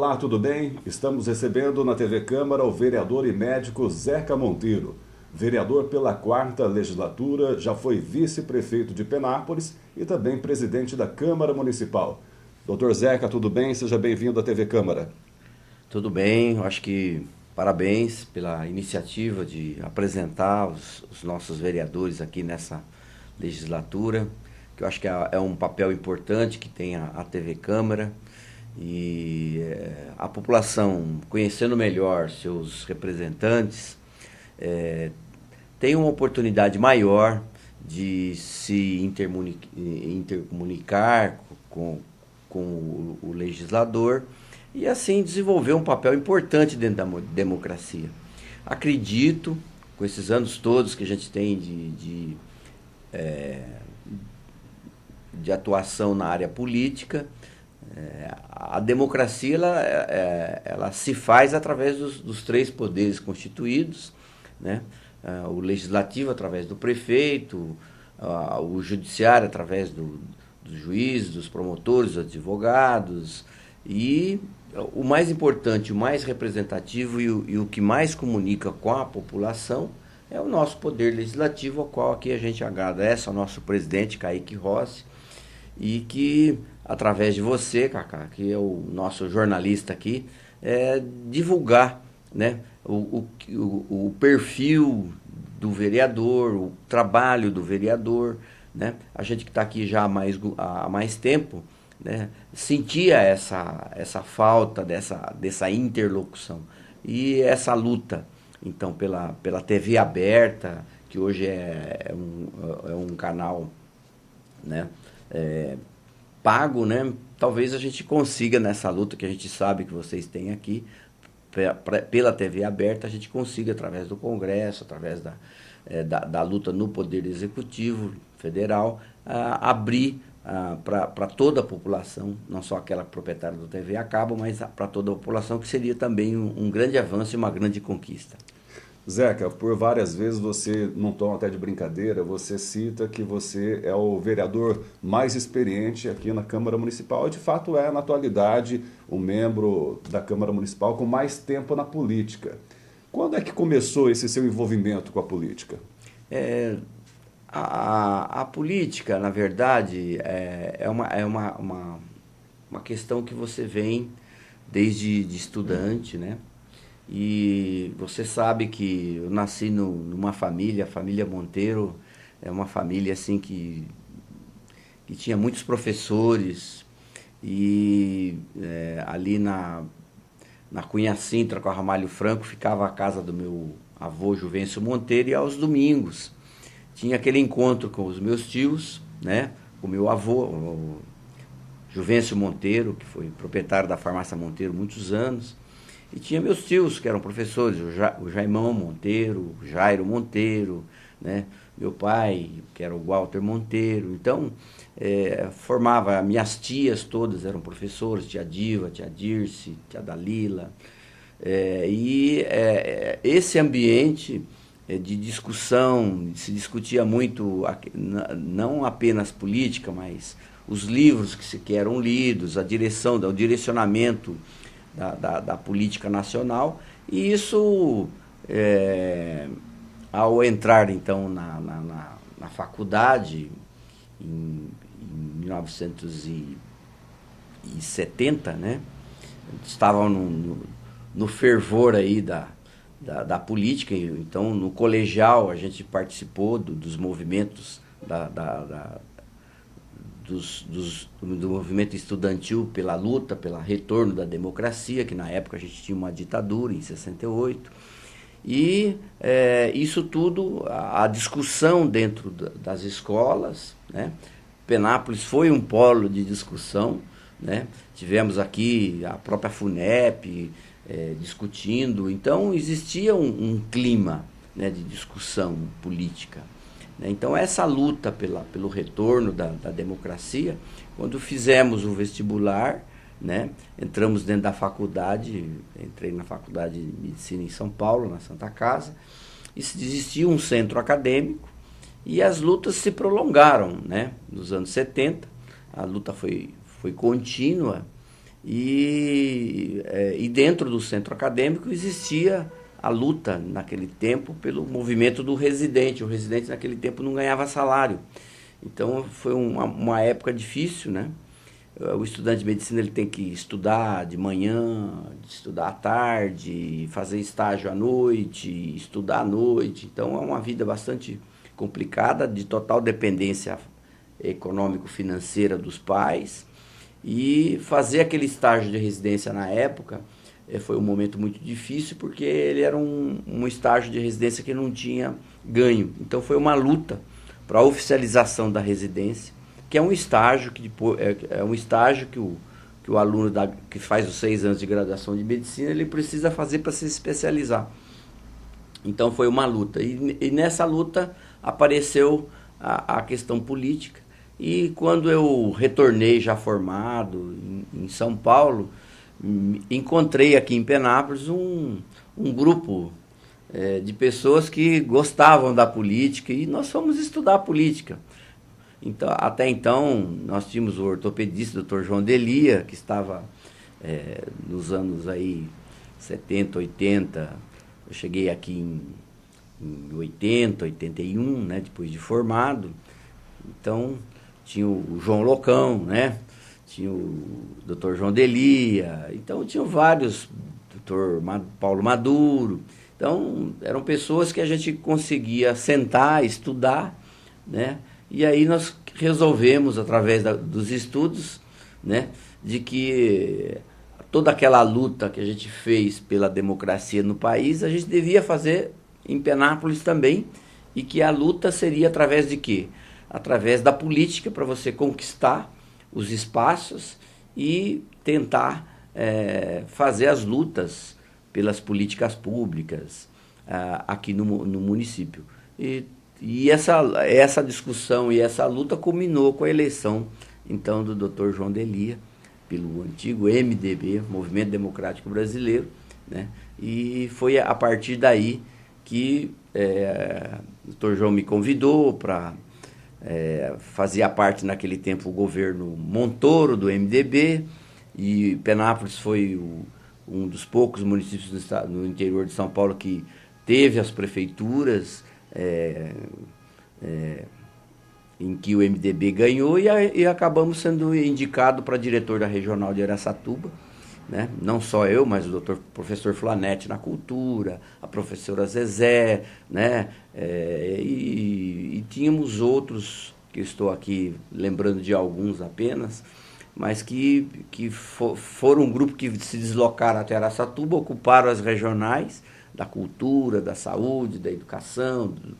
Olá, tudo bem? Estamos recebendo na TV Câmara o vereador e médico Zeca Monteiro. Vereador pela 4ª legislatura, já foi vice-prefeito de Penápolis e também presidente da Câmara Municipal. Doutor Zeca, tudo bem? Seja bem-vindo à TV Câmara. Tudo bem, acho que parabéns pela iniciativa de apresentar os nossos vereadores aqui nessa legislatura, que eu acho que é um papel importante que tem a TV Câmara. E a população, conhecendo melhor seus representantes, tem uma oportunidade maior de se intercomunicar com o legislador e assim desenvolver um papel importante dentro da democracia. Acredito, com esses anos todos que a gente tem de atuação na área política, a democracia ela se faz através dos 3 poderes constituídos, né? O legislativo através do prefeito, o judiciário através dos juízes, dos promotores, dos advogados, e o mais importante, o mais representativo e o que mais comunica com a população é o nosso poder legislativo, ao qual aqui a gente agradece ao nosso presidente, Kaique Rossi, e que, através de você, Cacá, que é o nosso jornalista aqui, divulgar, né, o perfil do vereador, o trabalho do vereador, né? A gente que está aqui já há mais tempo, né, sentia essa falta dessa interlocução e essa luta, então, pela TV aberta, que hoje é um canal, né, pago, né? Talvez a gente consiga nessa luta que a gente sabe que vocês têm aqui, pela TV aberta, a gente consiga, através do Congresso, através da luta no Poder Executivo Federal, abrir para toda a população, não só aquela proprietária do TV a cabo, mas para toda a população, que seria também um grande avanço e uma grande conquista. Zeca, por várias vezes você, num tom até de brincadeira, você cita que você é o vereador mais experiente aqui na Câmara Municipal e, de fato, na atualidade, o membro da Câmara Municipal com mais tempo na política. Quando é que começou esse seu envolvimento com a política? A política, na verdade, é uma questão que você vem desde de estudante, né? E você sabe que eu nasci numa família, a família Monteiro é uma família assim que tinha muitos professores, e ali na Cunha Sintra, com a Ramalho Franco, ficava a casa do meu avô Juvencio Monteiro, e aos domingos tinha aquele encontro com os meus tios, né? O meu avô, o Juvencio Monteiro, que foi proprietário da farmácia Monteiro muitos anos. E tinha meus tios, que eram professores, o Jaimão Monteiro, o Jairo Monteiro, né? Meu pai, que era o Walter Monteiro. Então, formava, minhas tias todas eram professoras, tia Diva, tia Dirce, tia Dalila. Esse ambiente de discussão, se discutia muito, não apenas política, mas os livros que eram lidos, o direcionamento da política nacional, e isso, ao entrar então na faculdade em 1970, né, estavam no fervor aí da política. Então, no colegial a gente participou dos movimentos do movimento estudantil pela luta, pelo retorno da democracia, que na época a gente tinha uma ditadura, em 68. E isso tudo, a discussão dentro das escolas, né? Penápolis foi um polo de discussão, né? Tivemos aqui a própria FUNEP discutindo. Então existia um clima, né, de discussão política. Então, essa luta pelo retorno da democracia, quando fizemos o vestibular, né, entramos dentro da faculdade, entrei na Faculdade de Medicina em São Paulo, na Santa Casa, e existia um centro acadêmico, e as lutas se prolongaram, né, nos anos 70, a luta foi contínua, e dentro do centro acadêmico existia a luta naquele tempo pelo movimento do residente. O residente naquele tempo não ganhava salário. Então foi uma época difícil, né? O estudante de medicina ele tem que estudar de manhã, estudar à tarde, fazer estágio à noite, estudar à noite. Então é uma vida bastante complicada, de total dependência econômico-financeira dos pais. E fazer aquele estágio de residência na época foi um momento muito difícil, porque ele era um estágio de residência que não tinha ganho. Então foi uma luta para a oficialização da residência, que é um estágio que o aluno que faz os 6 anos de graduação de medicina ele precisa fazer para se especializar. Então foi uma luta. E nessa luta apareceu a questão política. E quando eu retornei já formado em São Paulo, encontrei aqui em Penápolis um grupo de pessoas que gostavam da política, e nós fomos estudar política. Então, até então, nós tínhamos o ortopedista Dr. João Delia, que estava nos anos aí 70, 80. Eu cheguei aqui em 80, 81, né, depois de formado. Então, tinha o João Locão, né? Tinha o Dr. João Delia. Então, tinham vários, Dr. Paulo Maduro. Então, eram pessoas que a gente conseguia sentar, estudar, né? E aí nós resolvemos, através dos estudos, né, de que toda aquela luta que a gente fez pela democracia no país, a gente devia fazer em Penápolis também, e que a luta seria através de quê? Através da política, para você conquistar os espaços e tentar fazer as lutas pelas políticas públicas aqui no município. E essa discussão e essa luta culminou com a eleição, então, do Dr. João Delia, pelo antigo MDB, Movimento Democrático Brasileiro, né? E foi a partir daí que o Dr. João me convidou para fazer parte, naquele tempo, o governo Montoro, do MDB, e Penápolis foi um dos poucos municípios no interior de São Paulo que teve as prefeituras em que o MDB ganhou, e acabamos sendo indicado para diretor da Regional de Araçatuba, né? Não só eu, mas o professor Flanete na cultura, a professora Zezé, né? E tínhamos outros, que eu estou aqui lembrando de alguns apenas, mas que foram um grupo que se deslocaram até Araçatuba, ocuparam as regionais da cultura, da saúde, da educação, do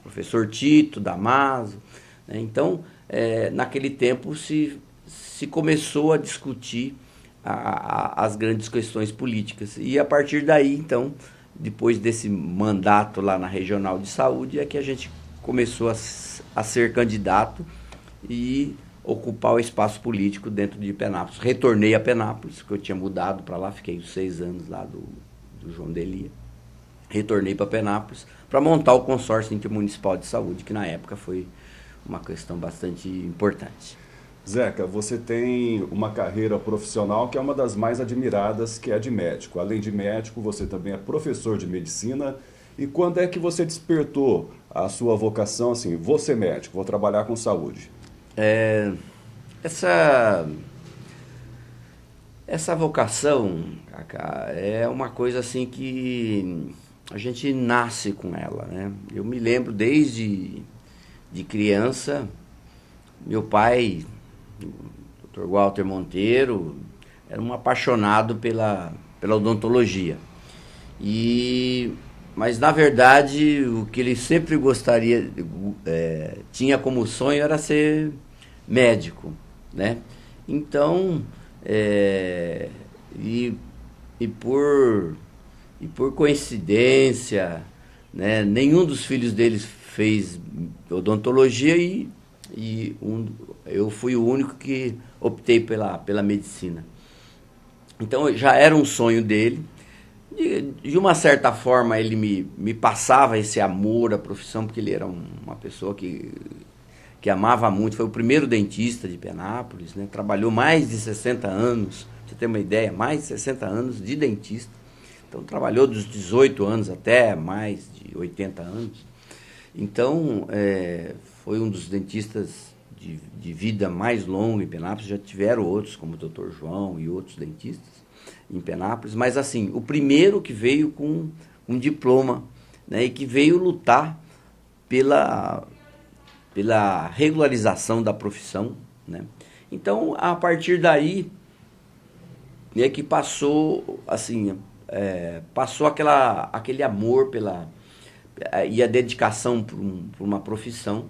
professor Tito, Damaso, né? Então, naquele tempo se começou a discutir as grandes questões políticas. E a partir daí, então, depois desse mandato lá na Regional de Saúde, é que a gente começou a ser candidato e ocupar o espaço político dentro de Penápolis. Retornei a Penápolis, porque eu tinha mudado para lá, fiquei os 6 anos lá do João Delia. Retornei para Penápolis para montar o consórcio intermunicipal de saúde, que na época foi uma questão bastante importante. Zeca, você tem uma carreira profissional que é uma das mais admiradas, que é a de médico. Além de médico, você também é professor de medicina. E quando é que você despertou a sua vocação, assim, vou ser médico, vou trabalhar com saúde? Essa vocação, Cacá, é uma coisa assim que a gente nasce com ela, né? Eu me lembro desde de criança, meu pai, o Dr. Walter Monteiro, era um apaixonado pela odontologia. Mas, na verdade, o que ele sempre gostaria, tinha como sonho, era ser médico, né? Então, por coincidência, né, nenhum dos filhos deles fez odontologia, eu fui o único que optei pela medicina. Então já era um sonho dele. De uma certa forma ele me passava esse amor à profissão, porque ele era uma pessoa que amava muito. Foi o primeiro dentista de Penápolis, né? Trabalhou mais de 60 anos você tem uma ideia, mais de 60 anos de dentista. Então, trabalhou dos 18 anos até mais de 80 anos. Então, foi um dos dentistas de vida mais longa em Penápolis. Já tiveram outros, como o Dr. João e outros dentistas em Penápolis. Mas, assim, o primeiro que veio com um diploma, né, e que veio lutar pela regularização da profissão, né? Então, a partir daí, é que passou, assim, passou aquele amor e a dedicação por uma profissão,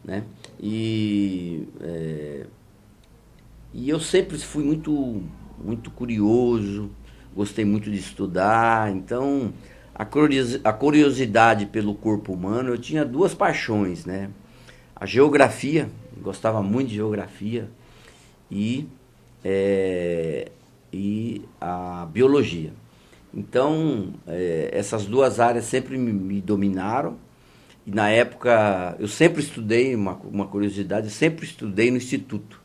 né? E eu sempre fui muito, muito curioso, gostei muito de estudar. Então, a curiosidade pelo corpo humano, eu tinha duas paixões, né? A geografia, gostava muito de geografia, e a biologia. Então, essas duas áreas sempre me dominaram. E na época, eu sempre estudei, uma curiosidade, eu sempre estudei no Instituto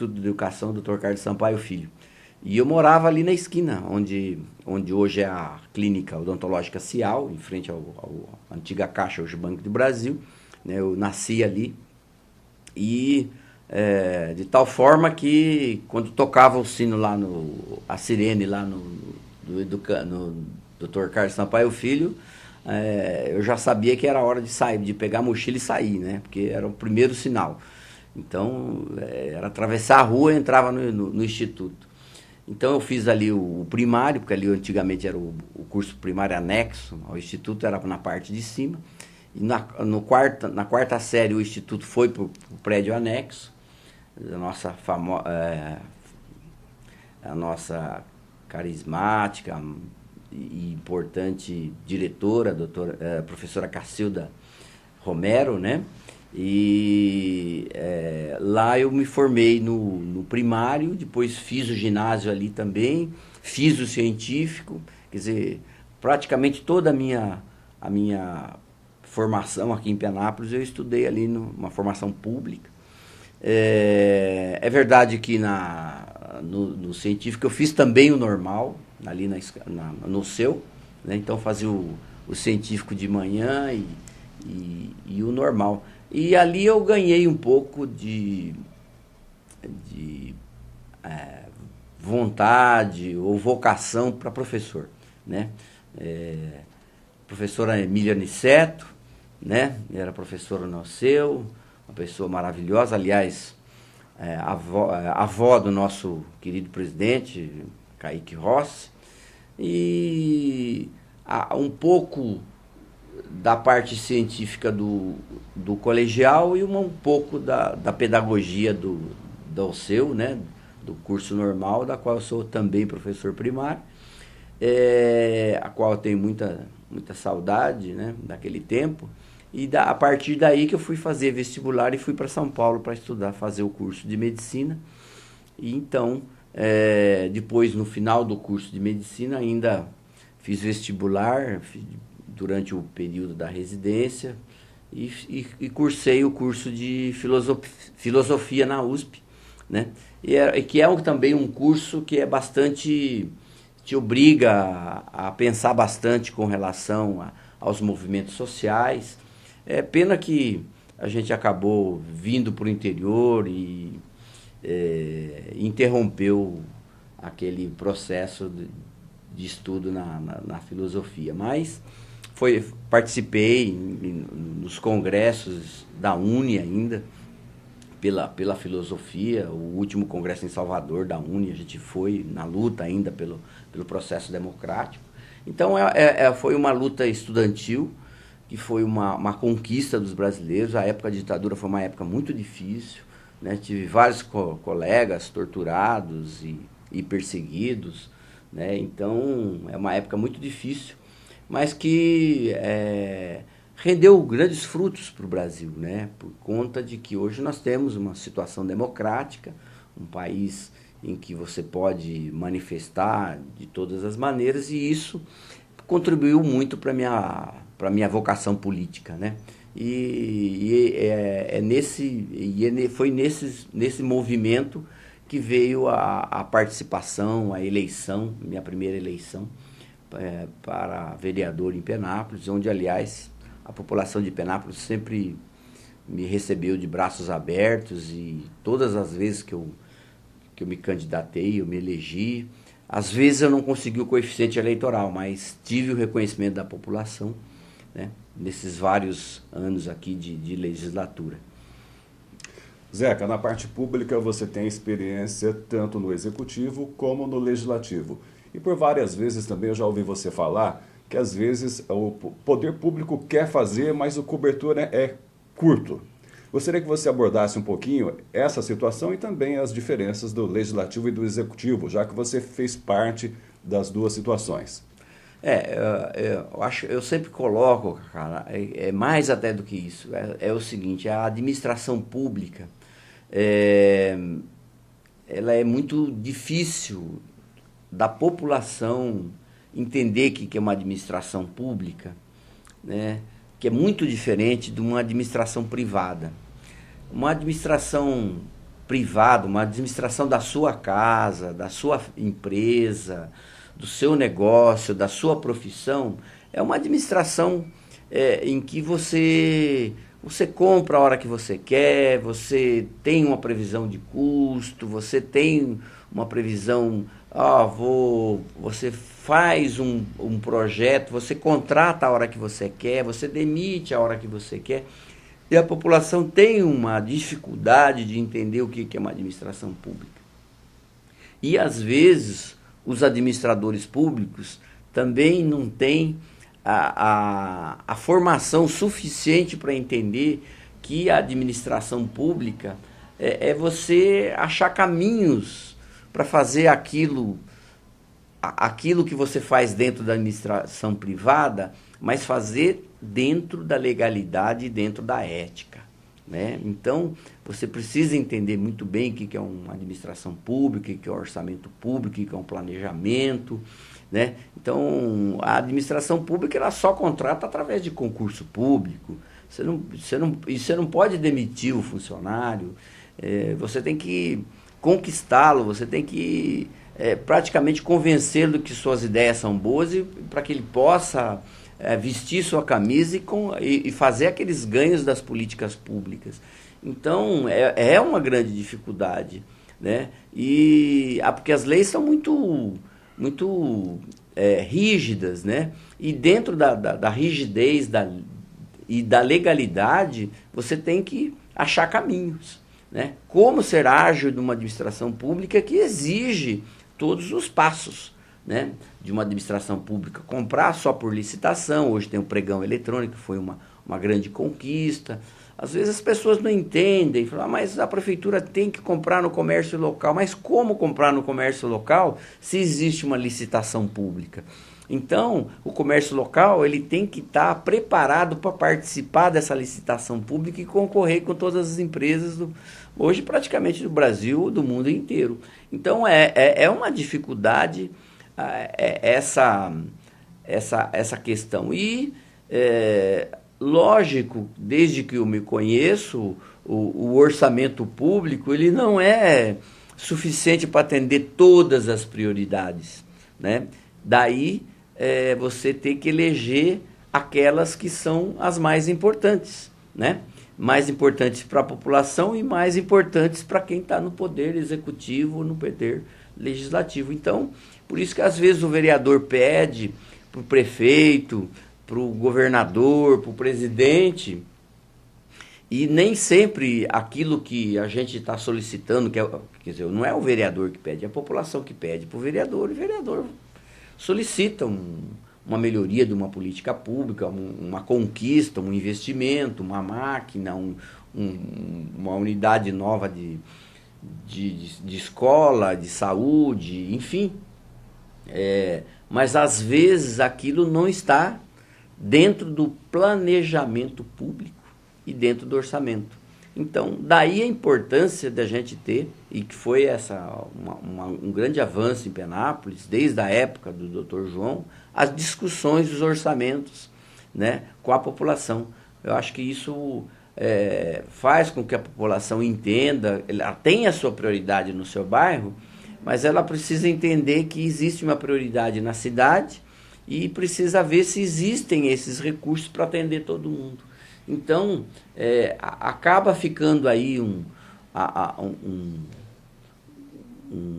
de Educação Dr. Carlos Sampaio Filho. E eu morava ali na esquina, onde hoje é a Clínica Odontológica Cial, em frente à antiga Caixa, hoje Banco do Brasil, né? Eu nasci ali. E de tal forma que, quando tocava o sino lá, a sirene lá no Dr. Carlos Sampaio Filho, eu já sabia que era hora de sair, de pegar a mochila e sair, né? Porque era o primeiro sinal. Então, era atravessar a rua e entrava no Instituto. Então, eu fiz ali o primário, porque ali antigamente era o curso primário anexo ao Instituto, era na parte de cima. E na quarta série, o Instituto foi para o prédio anexo. A nossa carismática e importante diretora, professora Cacilda Romero, né? E lá eu me formei no primário, depois fiz o ginásio ali também, fiz o científico, quer dizer, praticamente toda a minha formação aqui em Penápolis eu estudei ali numa formação pública. É verdade que no científico eu fiz também o normal, ali no seu, né? Então fazia o científico de manhã e o normal. E ali eu ganhei um pouco de vontade ou vocação para professor, né? Professora Emília Niceto, né? Era professora no seu, uma pessoa maravilhosa, aliás, avó do nosso querido presidente, Kaique Rossi, e um pouco da parte científica do colegial e um pouco da pedagogia do seu, né? Do curso normal, da qual eu sou também professor primário, a qual eu tenho muita saudade, né? Daquele tempo. E a partir daí que eu fui fazer vestibular e fui para São Paulo para estudar, fazer o curso de medicina. E então, depois, no final do curso de medicina, ainda fiz vestibular durante o período da residência e cursei o curso de filosofia na USP, né? E que é também um curso que te obriga a pensar bastante com relação aos movimentos sociais. É pena que a gente acabou vindo para o interior e interrompeu aquele processo de estudo na filosofia. Mas participei nos congressos da UNE ainda, pela filosofia. O último congresso em Salvador da UNE, a gente foi na luta ainda pelo processo democrático. Então, foi uma luta estudantil, que foi uma conquista dos brasileiros. A época da ditadura foi uma época muito difícil, né? Tive vários colegas torturados e perseguidos, né? Então, é uma época muito difícil, mas que rendeu grandes frutos para o Brasil, né? Por conta de que hoje nós temos uma situação democrática, um país em que você pode manifestar de todas as maneiras, e isso contribuiu muito para a minha vocação política, né? Foi nesse movimento que veio a participação, a eleição, minha primeira eleição para vereador em Penápolis, onde, aliás, a população de Penápolis sempre me recebeu de braços abertos, e todas as vezes que eu me candidatei, eu me elegi. Às vezes eu não consegui o coeficiente eleitoral, mas tive o reconhecimento da população, né, nesses vários anos aqui de legislatura. Zeca, na parte pública você tem experiência tanto no executivo como no legislativo. E por várias vezes também eu já ouvi você falar que às vezes o poder público quer fazer, mas o cobertor é curto. Gostaria que você abordasse um pouquinho essa situação e também as diferenças do legislativo e do executivo, já que você fez parte das duas situações. Eu sempre coloco, cara, mais até do que isso, é o seguinte: a administração pública, ela é muito difícil da população entender que é uma administração pública, né? Que é muito diferente de uma administração privada. Uma administração privada, uma administração da sua casa, da sua empresa, do seu negócio, da sua profissão, é uma administração em que você compra a hora que você quer, você tem uma previsão de custo, você tem uma previsão, você faz um projeto, você contrata a hora que você quer, você demite a hora que você quer. E a população tem uma dificuldade de entender o que é uma administração pública. E às vezes os administradores públicos também não têm a formação suficiente para entender que a administração pública é você achar caminhos para fazer aquilo que você faz dentro da administração privada, mas fazer dentro da legalidade e dentro da ética, né? Então, você precisa entender muito bem o que é uma administração pública, o que é um orçamento público, o que é um planejamento, né? Então, a administração pública ela só contrata através de concurso público. Você não pode demitir o funcionário, você tem que conquistá-lo, você tem que praticamente convencê-lo que suas ideias são boas para que ele possa vestir sua camisa e fazer aqueles ganhos das políticas públicas. Então, é uma grande dificuldade, né? Porque as leis são muito rígidas, né? E dentro da rigidez e da legalidade, você tem que achar caminhos, né? Como ser ágil numa administração pública que exige todos os passos, né, de uma administração pública. Comprar só por licitação, hoje tem o pregão eletrônico, que foi uma grande conquista. Às vezes as pessoas não entendem, falam, mas a prefeitura tem que comprar no comércio local. Mas como comprar no comércio local se existe uma licitação pública? Então, o comércio local ele tem que estar preparado para participar dessa licitação pública e concorrer com todas as empresas, hoje praticamente do Brasil, do mundo inteiro. Então, é uma dificuldade essa questão. E, lógico, desde que eu me conheço, o orçamento público ele não é suficiente para atender todas as prioridades, né? Daí, você tem que eleger aquelas que são as mais importantes, né? Mais importantes para a população e mais importantes para quem está no poder executivo, no poder legislativo. Então, por isso que às vezes o vereador pede para o prefeito, para o governador, para o presidente, e nem sempre aquilo que a gente está solicitando, quer dizer, não é o vereador que pede, é a população que pede para o vereador, e o vereador solicita uma melhoria de uma política pública, uma conquista, um investimento, uma máquina, uma unidade nova de escola, de saúde, enfim. Mas às vezes aquilo não está dentro do planejamento público e dentro do orçamento. Então, daí a importância da gente ter, e que foi um grande avanço em Penápolis, desde a época do Dr. João, as discussões dos orçamentos, né, com a população. Eu acho que isso faz com que a população entenda, ela tem a sua prioridade no seu bairro, mas ela precisa entender que existe uma prioridade na cidade e precisa ver se existem esses recursos para atender todo mundo. Então, acaba ficando aí um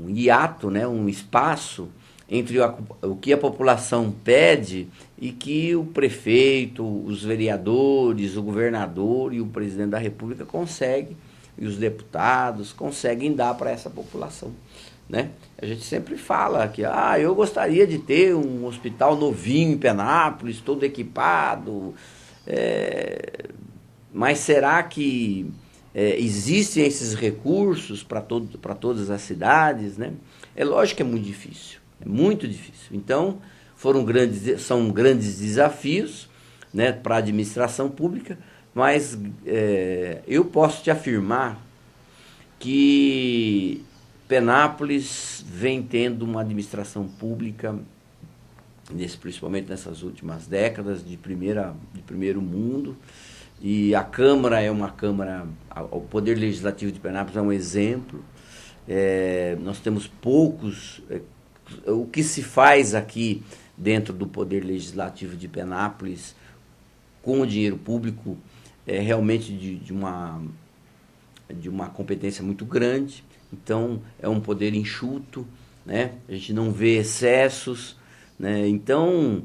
hiato, né, um espaço entre o que a população pede e que o prefeito, os vereadores, o governador e o presidente da República conseguem, e os deputados conseguem dar para essa população, né? A gente sempre fala que eu gostaria de ter um hospital novinho em Penápolis, todo equipado, mas será que existem esses recursos para todas as cidades, né? É lógico que é muito difícil. É muito difícil. Então, são grandes desafios, né, para a administração pública, mas eu posso te afirmar que Penápolis vem tendo uma administração pública, principalmente nessas últimas décadas, de primeiro mundo, e a Câmara é uma Câmara, o Poder Legislativo de Penápolis é um exemplo. Nós temos poucos... O que se faz aqui dentro do Poder Legislativo de Penápolis com o dinheiro público é realmente de uma competência muito grande. Então, é um poder enxuto, né? A gente não vê excessos, né? Então,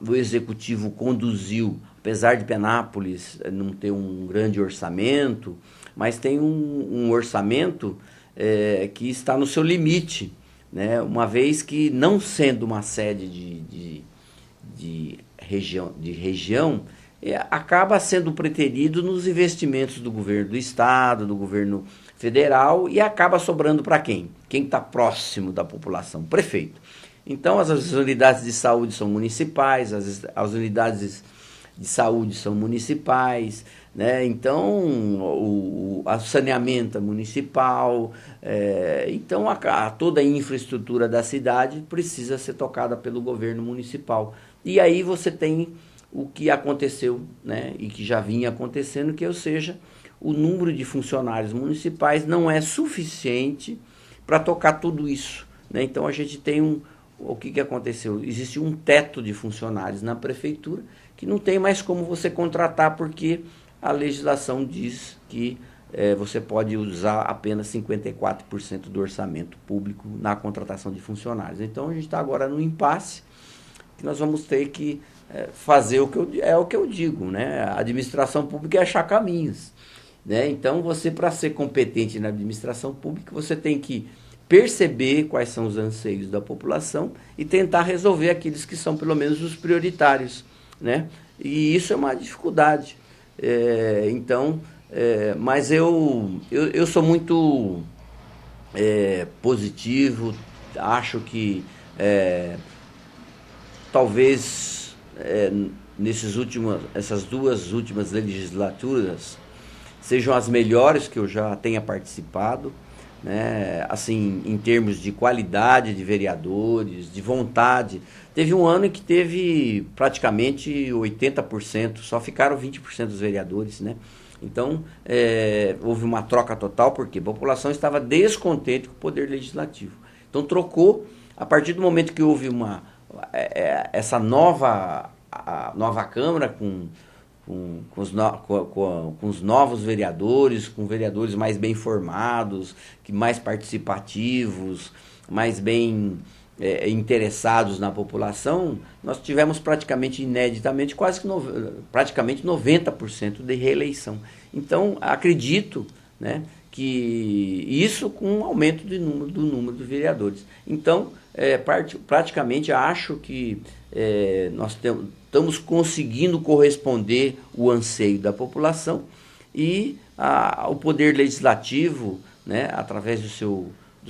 o Executivo conduziu, apesar de Penápolis não ter um grande orçamento, mas tem um orçamento que está no seu limite, né? Uma vez que, não sendo uma sede de região, acaba sendo preterido nos investimentos do governo do estado, do governo federal, e acaba sobrando para quem? Quem está próximo da população? O prefeito. Então, as unidades de saúde são municipais, as unidades de saúde são municipais, né? Então, o saneamento é municipal, então toda a infraestrutura da cidade precisa ser tocada pelo governo municipal. E aí você tem o que aconteceu, né, e que já vinha acontecendo, que, ou seja, o número de funcionários municipais não é suficiente para tocar tudo isso, né? Então a gente tem o que aconteceu? Existe um teto de funcionários na prefeitura que não tem mais como você contratar, porque a legislação diz que você pode usar apenas 54% do orçamento público na contratação de funcionários. Então a gente está agora no impasse, que nós vamos ter que fazer o que eu digo, né? A administração pública é achar caminhos, né? Então, você, para ser competente na administração pública, você tem que perceber quais são os anseios da população e tentar resolver aqueles que são, pelo menos, os prioritários, né? E isso é uma dificuldade. Mas eu sou muito positivo, acho que talvez essas duas últimas legislaturas sejam as melhores que eu já tenha participado, né? Assim, em termos de qualidade de vereadores, de vontade. Teve um ano em que teve praticamente 80%, só ficaram 20% dos vereadores, né? Então, houve uma troca total, porque a população estava descontente com o Poder Legislativo. Então, trocou, a partir do momento que houve essa nova Câmara com os novos vereadores, com vereadores mais bem formados, mais participativos, mais bem interessados na população, nós tivemos praticamente, ineditamente, praticamente 90% de reeleição. Então, acredito, né, que isso com um aumento do número de vereadores. Então, praticamente acho que nós estamos conseguindo corresponder o anseio da população, e o Poder Legislativo, né, através do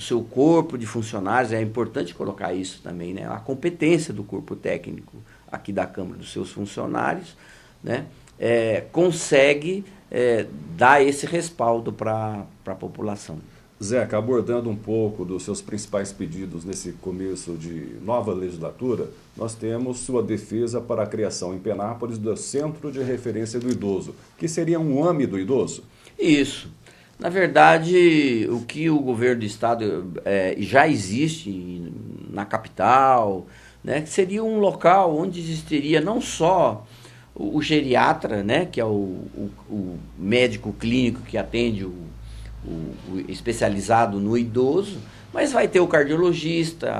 seu corpo de funcionários, é importante colocar isso também, né, a competência do corpo técnico aqui da Câmara, dos seus funcionários, né, consegue dar esse respaldo para a população. Zeca, abordando um pouco dos seus principais pedidos nesse começo de nova legislatura, nós temos sua defesa para a criação em Penápolis do Centro de Referência do Idoso, que seria um AME do idoso. Isso. Na verdade, o que o governo do estado já existe na capital, né, que seria um local onde existiria não só o geriatra, né, que é o médico clínico que atende o especializado no idoso, mas vai ter o cardiologista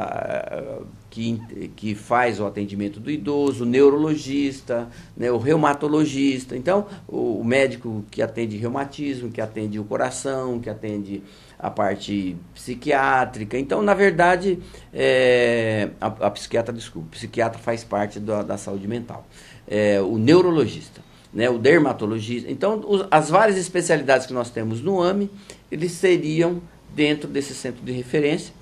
que faz o atendimento do idoso, o neurologista, né, o reumatologista. Então, o médico que atende reumatismo, que atende o coração, que atende a parte psiquiátrica. Então, na verdade, a psiquiatra faz parte da saúde mental. O neurologista, né, o dermatologista. Então, as várias especialidades que nós temos no AME, eles seriam dentro desse centro de referência.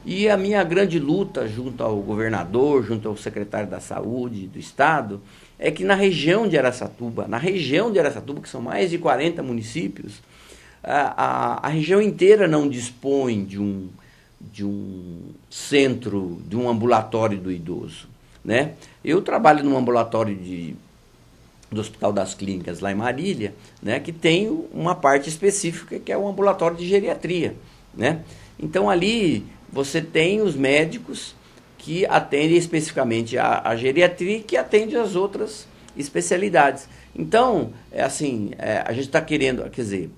E a minha grande luta junto ao governador, junto ao secretário da Saúde do Estado, é que na região de Araçatuba, que são mais de 40 municípios, a região inteira não dispõe de um centro, de um ambulatório do idoso, né? Eu trabalho num ambulatório do Hospital das Clínicas, lá em Marília, né, que tem uma parte específica que é o ambulatório de geriatria, né? Então ali você tem os médicos que atendem especificamente a geriatria e que atendem as outras especialidades. Então, a gente está querendo, quer dizer,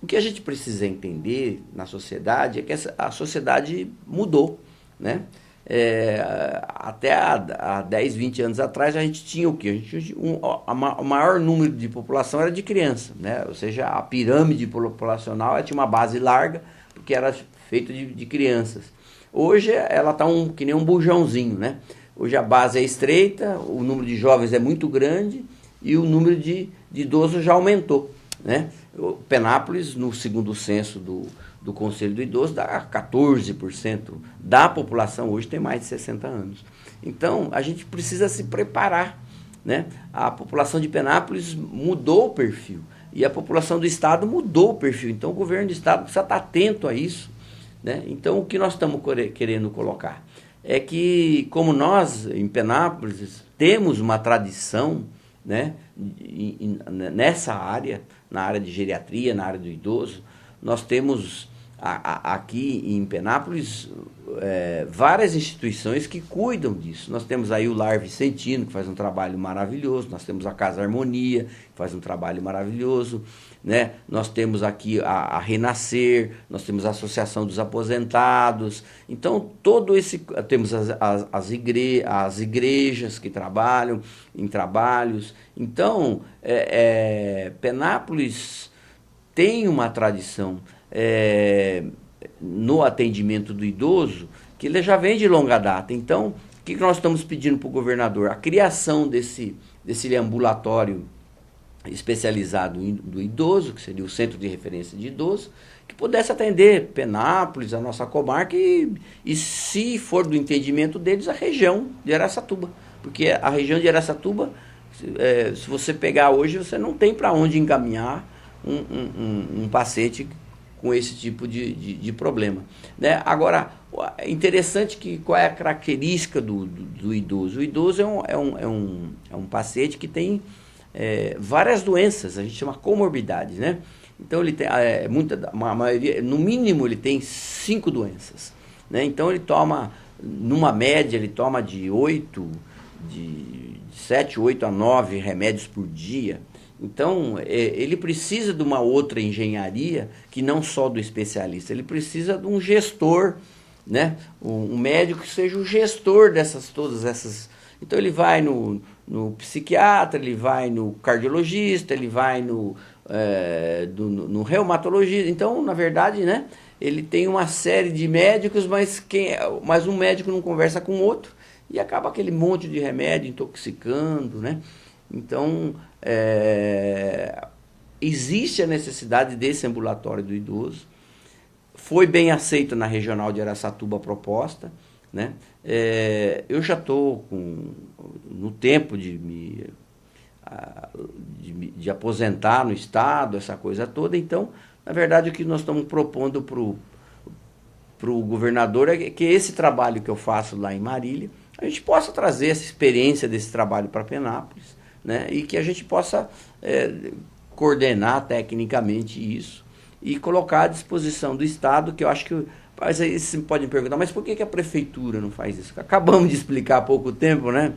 o que a gente precisa entender na sociedade é que a sociedade mudou, né? Até há 10, 20 anos atrás a gente tinha o quê? A gente tinha o maior número de população era de criança, né? Ou seja, a pirâmide populacional tinha uma base larga, porque era feita de crianças. Hoje ela está que nem um bujãozinho, né? Hoje a base é estreita, o número de jovens é muito grande e o número de idosos já aumentou, né? O Penápolis, no segundo censo do Conselho do Idoso, dá 14% da população hoje tem mais de 60 anos. Então, a gente precisa se preparar, né? A população de Penápolis mudou o perfil e a população do Estado mudou o perfil. Então, o governo do Estado precisa estar atento a isso, né? Então, o que nós estamos querendo colocar é que, como nós, em Penápolis, temos uma tradição, né, nessa área, na área de geriatria, na área do idoso, nós temos aqui em Penápolis várias instituições que cuidam disso. Nós temos aí o Lar Vicentino, que faz um trabalho maravilhoso, nós temos a Casa Harmonia, que faz um trabalho maravilhoso, né? Nós temos aqui a Renascer, nós temos a Associação dos Aposentados. Então, temos as igrejas que trabalham em trabalhos. Então, Penápolis tem uma tradição no atendimento do idoso, que ele já vem de longa data. Então, o que nós estamos pedindo para o governador? A criação desse ambulatório especializado do idoso, que seria o Centro de Referência de Idoso, que pudesse atender Penápolis, a nossa comarca, e se for do entendimento deles, a região de Araçatuba. Porque a região de Araçatuba, se você pegar hoje, você não tem para onde encaminhar um paciente com esse tipo de problema, né? Agora, é interessante que qual é a característica do idoso. O idoso é um paciente que tem várias doenças, a gente chama comorbidade, né? Então ele tem uma maioria, no mínimo ele tem 5 doenças, né? Então ele toma, numa média, ele toma de 7, 8 a 9 remédios por dia. Então, ele precisa de uma outra engenharia que não só do especialista, ele precisa de um gestor, né? Um médico que seja o gestor todas essas. Então, ele vai no psiquiatra, ele vai no cardiologista, ele vai no reumatologista. Então, na verdade, né, ele tem uma série de médicos, mas um médico não conversa com o outro e acaba aquele monte de remédio intoxicando, né? Então, existe a necessidade desse ambulatório do idoso. Foi bem aceito na regional de Araçatuba a proposta, né? Eu já estou no tempo de aposentar no Estado, essa coisa toda. Então, na verdade, o que nós estamos propondo o governador é que esse trabalho que eu faço lá em Marília, a gente possa trazer essa experiência desse trabalho para Penápolis, né? E que a gente possa coordenar tecnicamente isso e colocar à disposição do Estado, que eu acho que... Mas aí vocês podem perguntar, mas por que a Prefeitura não faz isso? Acabamos de explicar há pouco tempo, né?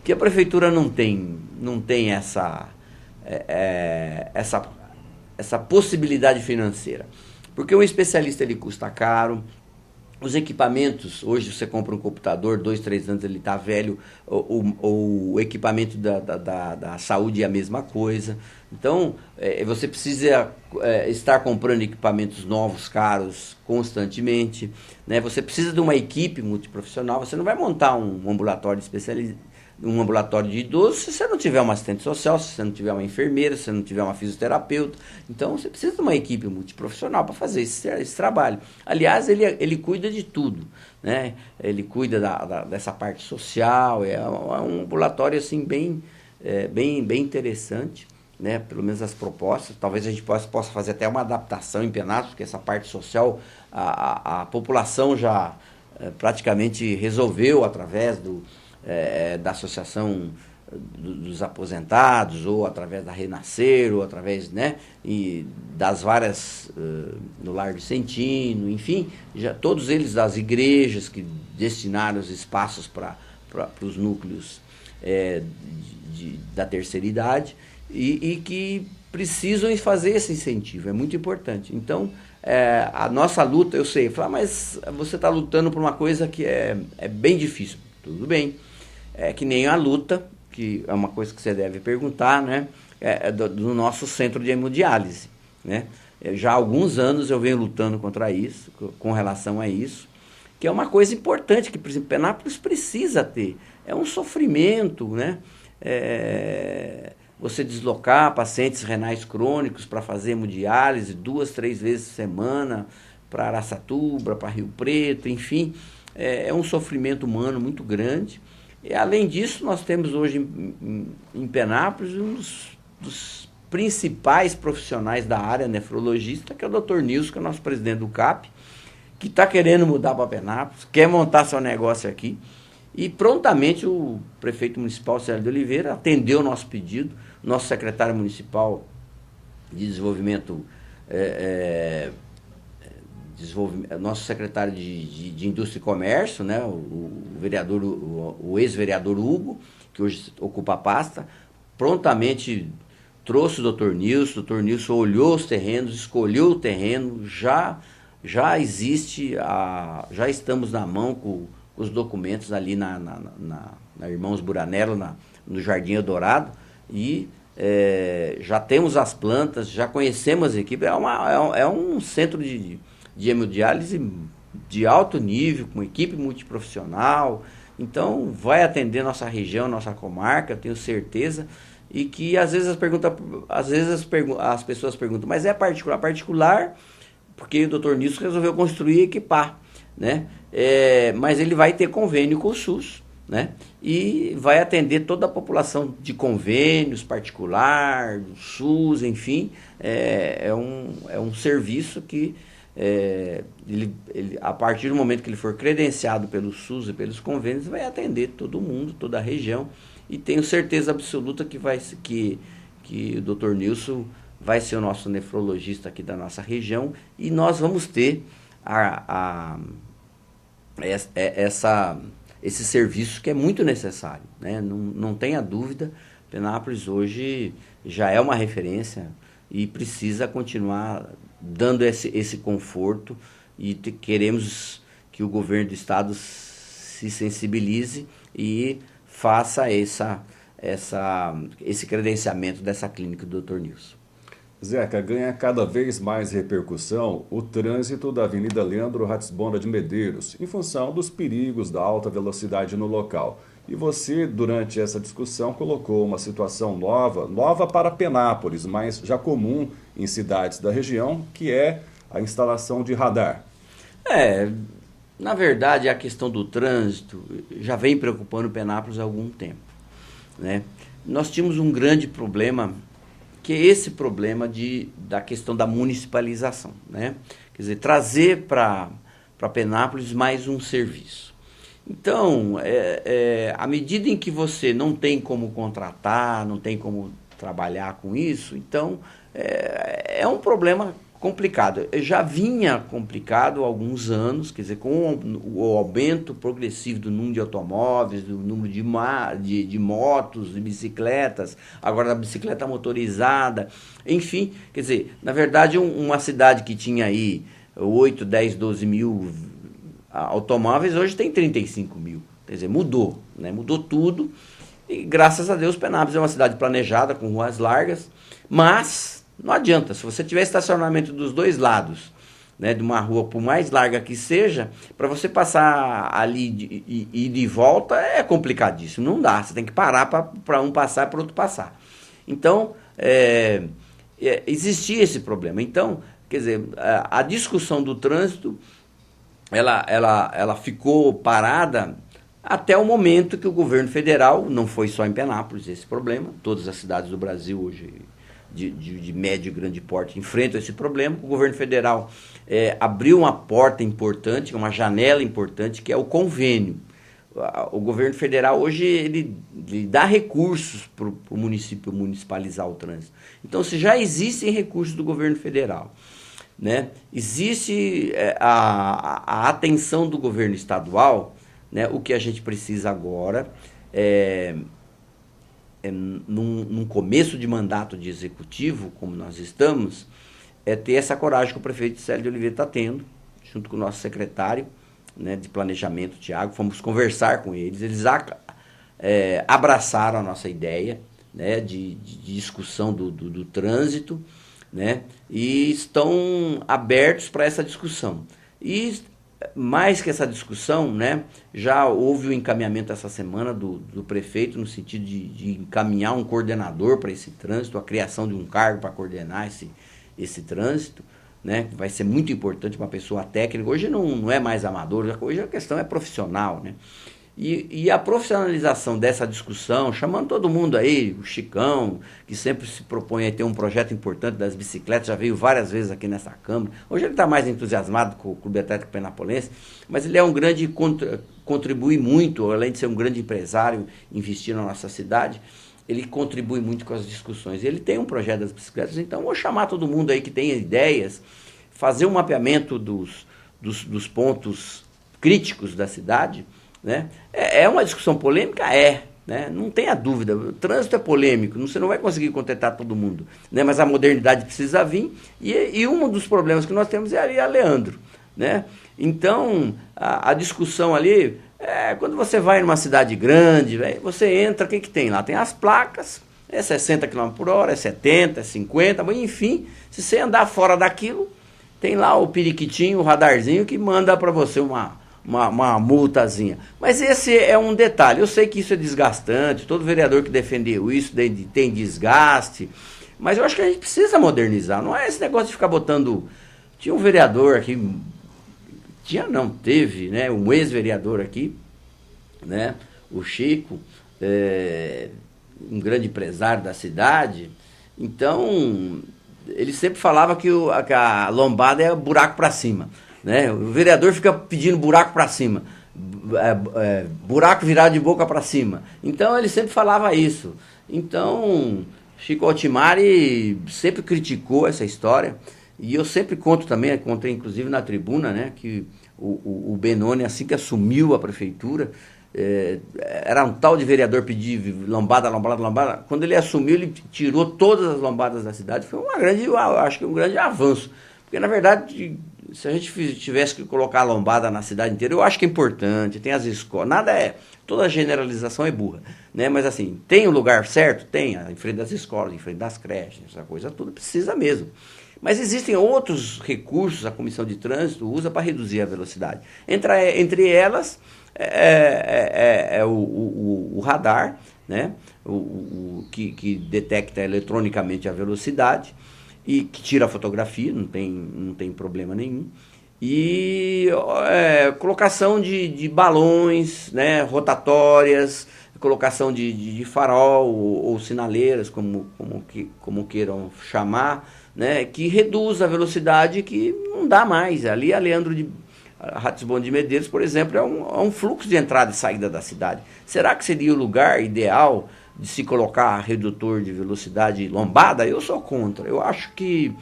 Que a Prefeitura não tem essa possibilidade financeira. Porque um especialista ele custa caro, os equipamentos, hoje você compra um computador, 2, 3 anos ele está velho, o equipamento da saúde é a mesma coisa. Então, você precisa estar comprando equipamentos novos, caros, constantemente, né? Você precisa de uma equipe multiprofissional, você não vai montar um ambulatório especializado, um ambulatório de idosos, se você não tiver uma assistente social, se você não tiver uma enfermeira, se você não tiver uma fisioterapeuta. Então, você precisa de uma equipe multiprofissional para fazer esse trabalho. Aliás, ele cuida de tudo, né? Ele cuida dessa parte social, é um ambulatório assim, bem interessante, né? Pelo menos as propostas. Talvez a gente possa fazer até uma adaptação em Penápolis, porque essa parte social, a população já praticamente resolveu através da Associação dos Aposentados, ou através da Renascer, ou através, né, e das várias, no Lar Vicentino, enfim, todos eles das igrejas que destinaram os espaços para os núcleos da terceira idade, e que precisam fazer esse incentivo, é muito importante. Então, a nossa luta, eu sei, mas você está lutando por uma coisa que é bem difícil. Tudo bem. É que nem a luta, que é uma coisa que você deve perguntar, né? Do nosso centro de hemodiálise, né? Já há alguns anos eu venho lutando contra isso, com relação a isso, que é uma coisa importante que, por exemplo, Penápolis precisa ter. É um sofrimento, né? Você deslocar pacientes renais crônicos para fazer hemodiálise 2, 3 vezes por semana, para Araçatuba, para Rio Preto, enfim, é um sofrimento humano muito grande. E, além disso, nós temos hoje em Penápolis um dos principais profissionais da área nefrologista, que é o Dr. Nilson, que é o nosso presidente do CAP, que está querendo mudar para Penápolis, quer montar seu negócio aqui, e prontamente o prefeito municipal, Célio de Oliveira, atendeu o nosso pedido, nosso secretário municipal de desenvolvimento, nosso secretário de Indústria e Comércio, né, o ex-vereador Hugo, que hoje ocupa a pasta, prontamente trouxe o Dr. Nilson. O Dr. Nilson olhou os terrenos, escolheu o terreno, já existe, já estamos na mão com os documentos ali na Irmãos Buranello, no Jardim Eldorado, e já temos as plantas, já conhecemos a equipe. É um centro de hemodiálise de alto nível, com equipe multiprofissional. Então, vai atender nossa região, nossa comarca, eu tenho certeza. E que às vezes as pessoas perguntam, mas é particular? Particular, porque o Dr. Nilson resolveu construir e equipar, né? Mas ele vai ter convênio com o SUS, né? E vai atender toda a população de convênios, particular, do SUS, enfim. É um serviço que ele, a partir do momento que ele for credenciado pelo SUS e pelos convênios, vai atender todo mundo, toda a região. E tenho certeza absoluta que o Dr. Nilson vai ser o nosso nefrologista aqui da nossa região, e nós vamos ter esse serviço que é muito necessário, né? Não tenha dúvida, Penápolis hoje já é uma referência e precisa continuar dando esse conforto, e queremos que o governo do estado se sensibilize e faça esse credenciamento dessa clínica do Dr. Nilson. Zeca, ganha cada vez mais repercussão o trânsito da Avenida Leandro Ratisbona de Medeiros, em função dos perigos da alta velocidade no local. E você, durante essa discussão, colocou uma situação nova para Penápolis, mas já comum em cidades da região, que é a instalação de radar. Na verdade, a questão do trânsito já vem preocupando Penápolis há algum tempo, né? Nós tínhamos um grande problema, que é esse problema da questão da municipalização, né? Quer dizer, trazer para para Penápolis mais um serviço. Então, à medida em que você não tem como contratar, não tem como trabalhar com isso, então é um problema complicado. Já vinha complicado há alguns anos, quer dizer, com o aumento progressivo do número de automóveis, do número de motos, de bicicletas, agora da bicicleta motorizada, enfim, quer dizer, na verdade uma cidade que tinha aí 8, 10, 12 mil automóveis, hoje tem 35 mil, quer dizer, mudou, né? Mudou tudo, e graças a Deus Penápolis é uma cidade planejada, com ruas largas, mas não adianta, se você tiver estacionamento dos dois lados, né, de uma rua, por mais larga que seja, para você passar ali e de volta é complicadíssimo, não dá, você tem que parar para um passar e para o outro passar. Então, existia esse problema. Então, quer dizer, a discussão do trânsito, ela ficou parada até o momento que o governo federal, não foi só em Penápolis esse problema, todas as cidades do Brasil hoje de médio e grande porte enfrentam esse problema. O governo federal abriu uma porta importante, uma janela importante, que é o convênio. O governo federal hoje ele dá recursos para o município municipalizar o trânsito. Então, se já existem recursos do governo federal, né, existe a atenção do governo estadual, né, o que a gente precisa agora num começo de mandato de executivo, como nós estamos, ter essa coragem que o prefeito Célio de Oliveira está tendo, junto com o nosso secretário, né, de planejamento, Tiago. Fomos conversar com eles abraçaram a nossa ideia, né, de discussão do trânsito, né, e estão abertos para essa discussão. E mais que essa discussão, né, já houve o encaminhamento essa semana do prefeito no sentido de encaminhar um coordenador para esse trânsito, a criação de um cargo para coordenar esse trânsito, né, vai ser muito importante, uma pessoa técnica. Hoje não é mais amador, hoje a questão é profissional, né? E a profissionalização dessa discussão, chamando todo mundo aí, o Chicão, que sempre se propõe a ter um projeto importante das bicicletas, já veio várias vezes aqui nessa Câmara. Hoje ele está mais entusiasmado com o Clube Atlético Penapolense, mas ele é um grande, contribui muito, além de ser um grande empresário, investir na nossa cidade, ele contribui muito com as discussões. Ele tem um projeto das bicicletas, então vou chamar todo mundo aí que tem ideias, fazer um mapeamento dos pontos críticos da cidade, né? É uma discussão polêmica? Né? Não tenha dúvida, o trânsito é polêmico, você não vai conseguir contentar todo mundo, né? Mas a modernidade precisa vir, e um dos problemas que nós temos é ali a Leandro, né? Então, a discussão ali, quando você vai numa cidade grande, você entra, o que tem lá? Tem as placas, 60 km por hora, é 70, é 50, mas enfim, se você andar fora daquilo, tem lá o periquitinho, o radarzinho que manda para você uma multazinha. Mas esse é um detalhe. Eu sei que isso é desgastante, todo vereador que defendeu isso tem desgaste, mas eu acho que a gente precisa modernizar. Não é esse negócio de ficar botando... Tinha um vereador aqui, teve, né, um ex-vereador aqui, né, o Chico, um grande empresário da cidade. Então, ele sempre falava que a lombada é buraco para cima, né? O vereador fica pedindo buraco para cima, buraco virado de boca para cima. Então ele sempre falava isso. Então Chico Altimari sempre criticou essa história, e eu sempre conto também, contei inclusive na tribuna, né, que o Benoni, assim que assumiu a prefeitura, era um tal de vereador pedir lombada. Quando ele assumiu, ele tirou todas as lombadas da cidade. Foi acho que um grande avanço, porque na verdade, se a gente tivesse que colocar a lombada na cidade inteira, eu acho que é importante, tem as escolas, toda generalização é burra, né? Mas assim, tem o lugar certo? Tem, em frente das escolas, em frente das creches, essa coisa tudo precisa mesmo. Mas existem outros recursos, a Comissão de Trânsito usa para reduzir a velocidade. Entre elas, o radar, né? Que detecta eletronicamente a velocidade, e que tira a fotografia, não tem problema nenhum. E colocação de balões, né, rotatórias, colocação de farol ou sinaleiras, como queiram chamar, né, que reduz a velocidade, que não dá mais. Ali A Ratisbon de Medeiros, por exemplo, é um fluxo de entrada e saída da cidade. Será que seria o lugar ideal de se colocar redutor de velocidade lombada? Eu sou contra. Eu acho que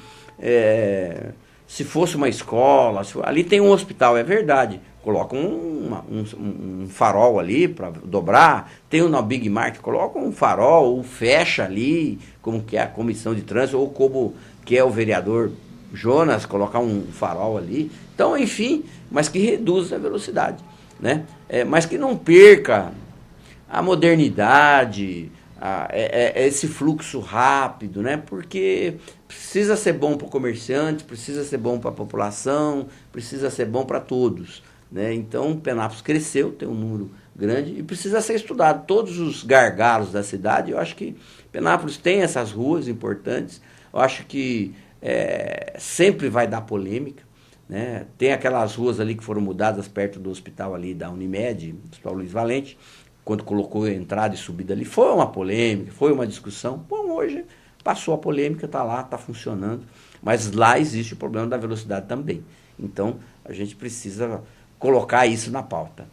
se fosse uma escola, ali tem um hospital, é verdade. Coloca um farol ali para dobrar. Tem na Big Mark, coloca um farol, ou fecha ali, como que é a comissão de trânsito, ou como que é o vereador Jonas, colocar um farol ali. Então, enfim, mas que reduza a velocidade, né? Mas que não perca a modernidade, esse fluxo rápido, né? Porque precisa ser bom para o comerciante, precisa ser bom para a população, precisa ser bom para todos, né? Então, Penápolis cresceu, tem um número grande e precisa ser estudado. Todos os gargalos da cidade, eu acho que Penápolis tem essas ruas importantes, eu acho que sempre vai dar polêmica, né? Tem aquelas ruas ali que foram mudadas perto do hospital ali da Unimed, Hospital Luiz Valente, quando colocou entrada e subida ali, foi uma polêmica, foi uma discussão. Bom, hoje passou a polêmica, está lá, está funcionando, mas lá existe o problema da velocidade também. Então, a gente precisa colocar isso na pauta.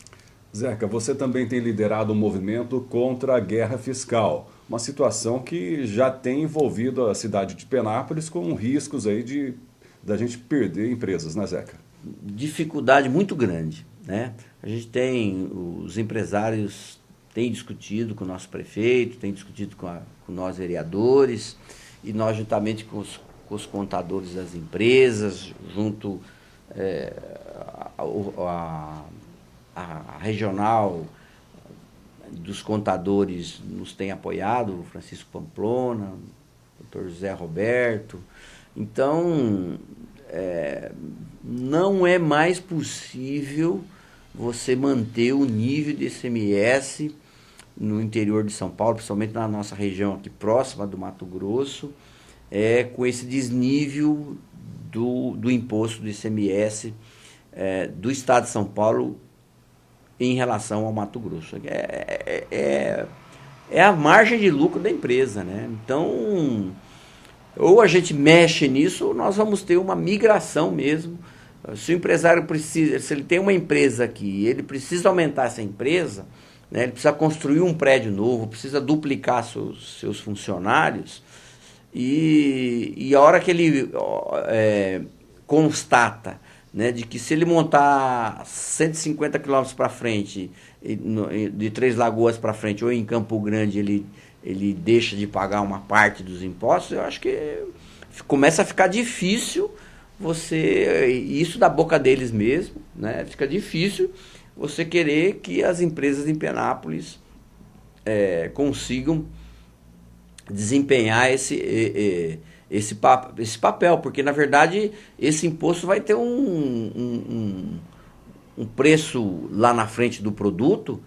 Zeca, você também tem liderado um movimento contra a guerra fiscal, uma situação que já tem envolvido a cidade de Penápolis com riscos aí da gente perder empresas, né, Zeca? Dificuldade muito grande, né? A gente tem, os empresários têm discutido com o nosso prefeito, têm discutido com nós vereadores, e nós juntamente com os contadores das empresas, junto a regional dos contadores nos tem apoiado, o Francisco Pamplona, o Dr. José Roberto. Então, não é mais possível você manter o nível de ICMS no interior de São Paulo, principalmente na nossa região aqui próxima do Mato Grosso, com esse desnível do imposto do ICMS do estado de São Paulo em relação ao Mato Grosso. É a margem de lucro da empresa, né? Então, ou a gente mexe nisso, ou nós vamos ter uma migração mesmo. Se o empresário precisa, se ele tem uma empresa aqui, ele precisa aumentar essa empresa, né? Ele precisa construir um prédio novo, precisa duplicar seus funcionários, e a hora que ele constata, né, de que se ele montar 150 quilômetros para frente, de Três Lagoas para frente, ou em Campo Grande, ele deixa de pagar uma parte dos impostos, eu acho que começa a ficar difícil isso da boca deles mesmo, né? Fica difícil você querer que as empresas em Penápolis consigam desempenhar esse papel, porque na verdade esse imposto vai ter um preço lá na frente do produto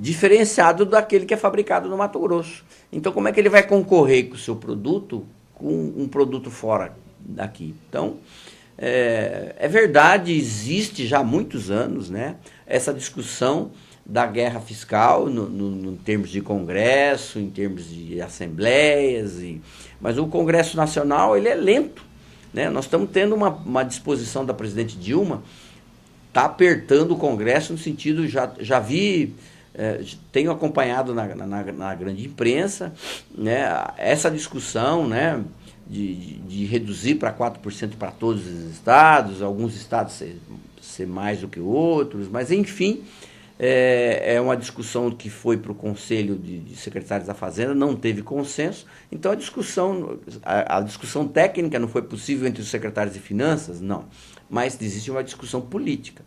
diferenciado daquele que é fabricado no Mato Grosso. Então, como é que ele vai concorrer com o seu produto com um produto fora daqui? Então, é verdade, existe já há muitos anos, né, essa discussão da guerra fiscal no termos de Congresso, em termos de assembleias, mas o Congresso Nacional ele é lento, né? Nós estamos tendo uma disposição da presidente Dilma, está apertando o Congresso no sentido, já vi, tenho acompanhado na grande imprensa, né, essa discussão, né, de reduzir para 4% para todos os estados, alguns estados ser mais do que outros, mas enfim, é uma discussão que foi para o Conselho de Secretários da Fazenda, não teve consenso, então a discussão técnica não foi possível entre os secretários de Finanças, não, mas existe uma discussão política.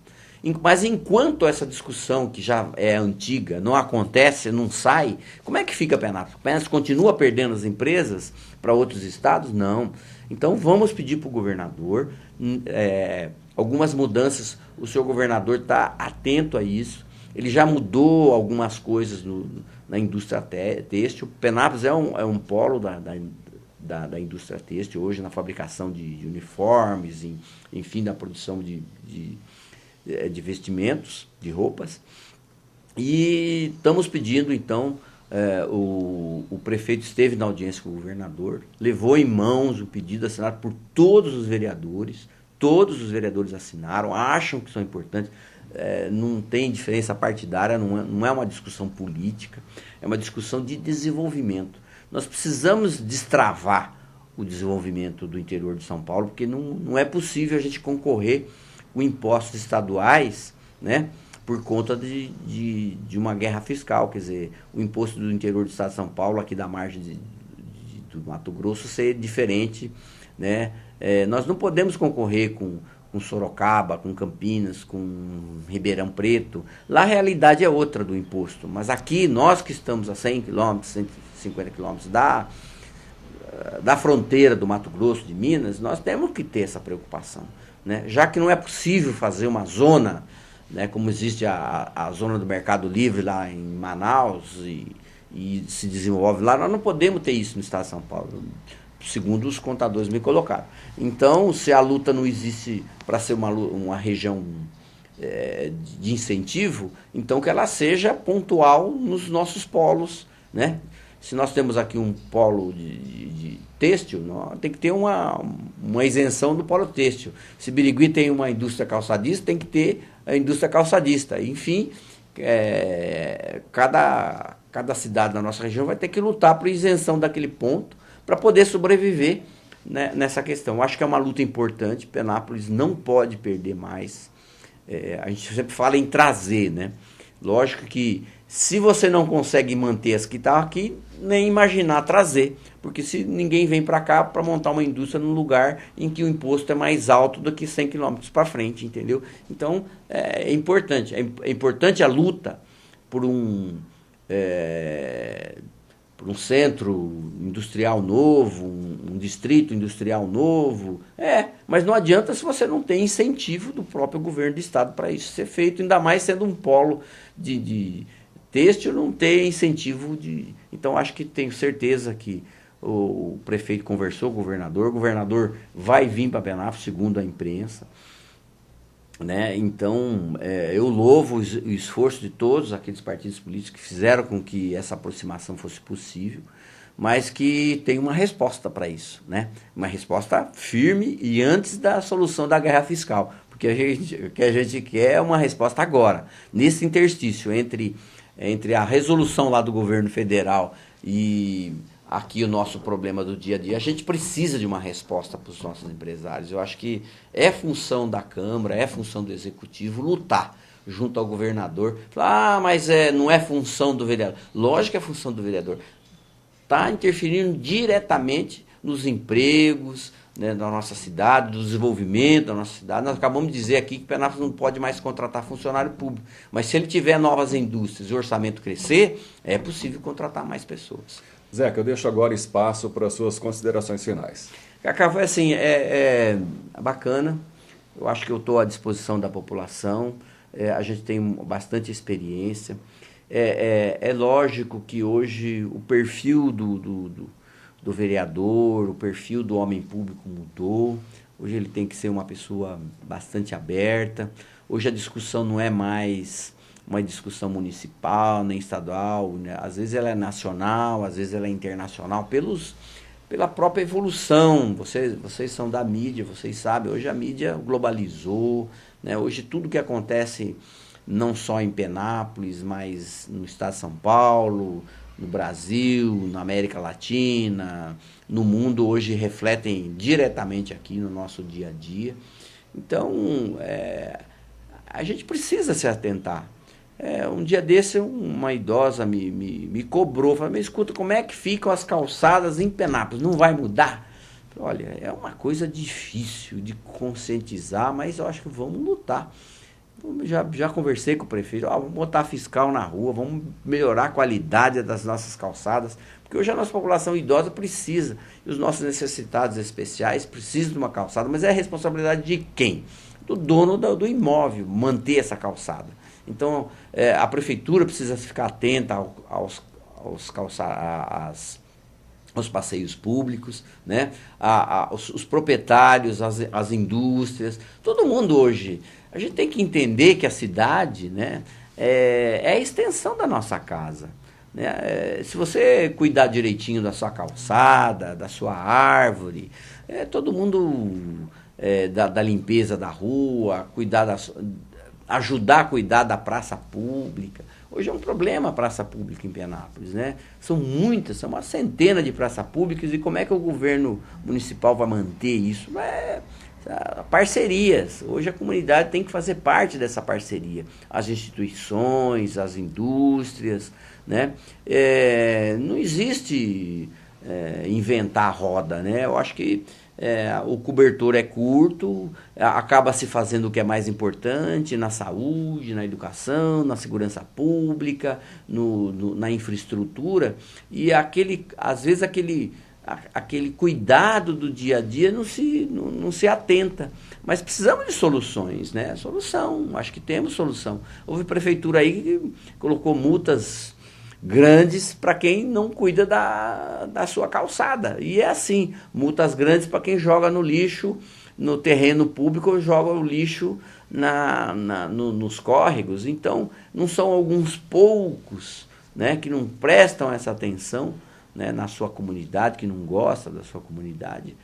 Mas enquanto essa discussão, que já é antiga, não acontece, não sai, como é que fica Penápolis? Penápolis continua perdendo as empresas para outros estados? Não. Então vamos pedir para o governador algumas mudanças, o senhor governador está atento a isso, ele já mudou algumas coisas na indústria têxtil. Penápolis é um polo da indústria têxtil hoje, na fabricação de uniformes, enfim, da produção de vestimentos, de roupas. E estamos pedindo, então, o prefeito esteve na audiência com o governador, levou em mãos o pedido assinado por todos os vereadores, todos os vereadores assinaram, acham que são importantes. Não tem diferença partidária, não é uma discussão política, é uma discussão de desenvolvimento. Nós precisamos destravar o desenvolvimento do interior de São Paulo, porque não é possível a gente concorrer com impostos estaduais, né, por conta de uma guerra fiscal. Quer dizer, o imposto do interior do estado de São Paulo, aqui da margem do Mato Grosso, ser diferente, né? Nós não podemos concorrer com Sorocaba, com Campinas, com Ribeirão Preto. Lá a realidade é outra do imposto, mas aqui nós que estamos a 100 km, 150 km da fronteira do Mato Grosso, de Minas, nós temos que ter essa preocupação, né? Já que não é possível fazer uma zona, né, como existe a zona do Mercado Livre lá em Manaus e se desenvolve lá, nós não podemos ter isso no estado de São Paulo, segundo os contadores me colocaram. Então, se a luta não existe para ser uma região de incentivo, então que ela seja pontual nos nossos polos, né? Se nós temos aqui um polo de têxtil, tem que ter uma isenção do polo têxtil. Se Birigui tem uma indústria calçadista, tem que ter a indústria calçadista. Enfim, cada cidade da nossa região vai ter que lutar por isenção daquele ponto para poder sobreviver, né, nessa questão. Eu acho que é uma luta importante. Penápolis não pode perder mais. A gente sempre fala em trazer, né? Lógico que se você não consegue manter as que estão aqui, nem imaginar trazer, porque se ninguém vem para cá para montar uma indústria num lugar em que o imposto é mais alto do que 100 km para frente, entendeu? Então, é importante a luta por um centro industrial novo, um distrito industrial novo, mas não adianta se você não tem incentivo do próprio governo do estado para isso ser feito, ainda mais sendo um polo de têxtil, não ter incentivo de... Então, acho que tenho certeza que o prefeito conversou com o governador vai vir para Penápolis, segundo a imprensa, né? Então, eu louvo o esforço de todos aqueles partidos políticos que fizeram com que essa aproximação fosse possível, mas que tem uma resposta para isso, né? Uma resposta firme e antes da solução da guerra fiscal, porque o que a gente quer é uma resposta agora, nesse interstício entre a resolução lá do governo federal e aqui o nosso problema do dia a dia. A gente precisa de uma resposta para os nossos empresários. Eu acho que é função da Câmara, é função do Executivo lutar junto ao governador. Falar, mas não é função do vereador. Lógico que é função do vereador. Está interferindo diretamente nos empregos, né, da nossa cidade, do desenvolvimento da nossa cidade. Nós acabamos de dizer aqui que Penápolis não pode mais contratar funcionário público, mas se ele tiver novas indústrias e o orçamento crescer, é possível contratar mais pessoas. Zeca, eu deixo agora espaço para as suas considerações finais. Cacá, foi assim, é bacana, eu acho que eu estou à disposição da população, a gente tem bastante experiência, é lógico que hoje o perfil do vereador, o perfil do homem público mudou. Hoje ele tem que ser uma pessoa bastante aberta. Hoje a discussão não é mais uma discussão municipal, nem estadual, né? Às vezes ela é nacional, às vezes ela é internacional, pela própria evolução. Vocês são da mídia, vocês sabem, hoje a mídia globalizou, né? Hoje tudo que acontece, não só em Penápolis, mas no estado de São Paulo, no Brasil, na América Latina, no mundo, hoje refletem diretamente aqui no nosso dia a dia. Então, a gente precisa se atentar. Um dia desse, uma idosa me cobrou, falou, mas escuta, como é que ficam as calçadas em Penápolis? Não vai mudar? Olha, é uma coisa difícil de conscientizar, mas eu acho que vamos lutar. Já conversei com o prefeito, vamos botar fiscal na rua, vamos melhorar a qualidade das nossas calçadas, porque hoje a nossa população idosa precisa, e os nossos necessitados especiais precisam de uma calçada, mas é a responsabilidade de quem? Do dono do imóvel, manter essa calçada. Então, a prefeitura precisa ficar atenta aos passeios públicos, né? Os proprietários, as indústrias, todo mundo hoje. A gente tem que entender que a cidade, né, é a extensão da nossa casa, né? Se você cuidar direitinho da sua calçada, da sua árvore, todo mundo da limpeza da rua, ajudar a cuidar da praça pública. Hoje é um problema a praça pública em Penápolis, né? São muitas, são uma centena de praças públicas, e como é que o governo municipal vai manter isso? Parcerias. Hoje a comunidade tem que fazer parte dessa parceria. As instituições, as indústrias, né? Não existe inventar a roda, né? Eu acho que o cobertor é curto, acaba se fazendo o que é mais importante na saúde, na educação, na segurança pública, na infraestrutura, e às vezes aquele cuidado do dia a dia não se atenta. Mas precisamos de soluções, né? Acho que temos solução. Houve prefeitura aí que colocou multas grandes para quem não cuida da sua calçada. E é assim, multas grandes para quem joga no lixo, no terreno público, ou joga o lixo nos córregos. Então, não são alguns poucos, né, que não prestam essa atenção, né, na sua comunidade, que não gosta da sua comunidade.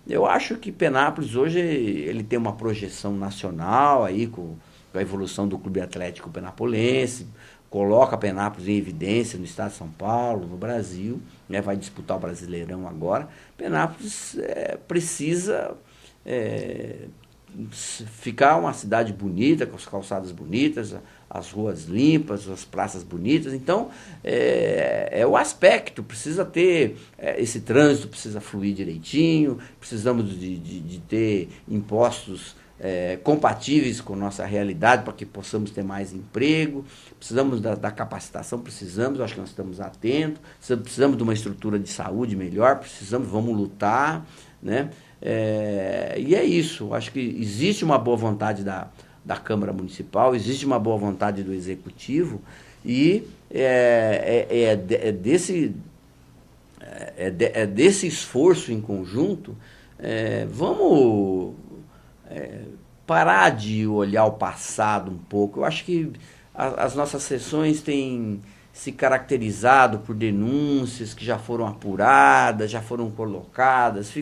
Eu acho que Penápolis hoje ele tem uma projeção nacional aí com a evolução do Clube Atlético Penapolense, coloca Penápolis em evidência no estado de São Paulo, no Brasil, né, vai disputar o Brasileirão agora. Penápolis precisa ficar uma cidade bonita, com as calçadas bonitas, as ruas limpas, as praças bonitas. Então, o aspecto, precisa ter esse trânsito, precisa fluir direitinho, precisamos de ter impostos compatíveis com a nossa realidade para que possamos ter mais emprego, precisamos da capacitação, acho que nós estamos atentos, precisamos de uma estrutura de saúde melhor, vamos lutar, né? E é isso, acho que existe uma boa vontade da Câmara Municipal, existe uma boa vontade do Executivo, e desse esforço em conjunto, vamos parar de olhar o passado um pouco. Eu acho que as nossas sessões têm se caracterizado por denúncias que já foram apuradas, já foram colocadas,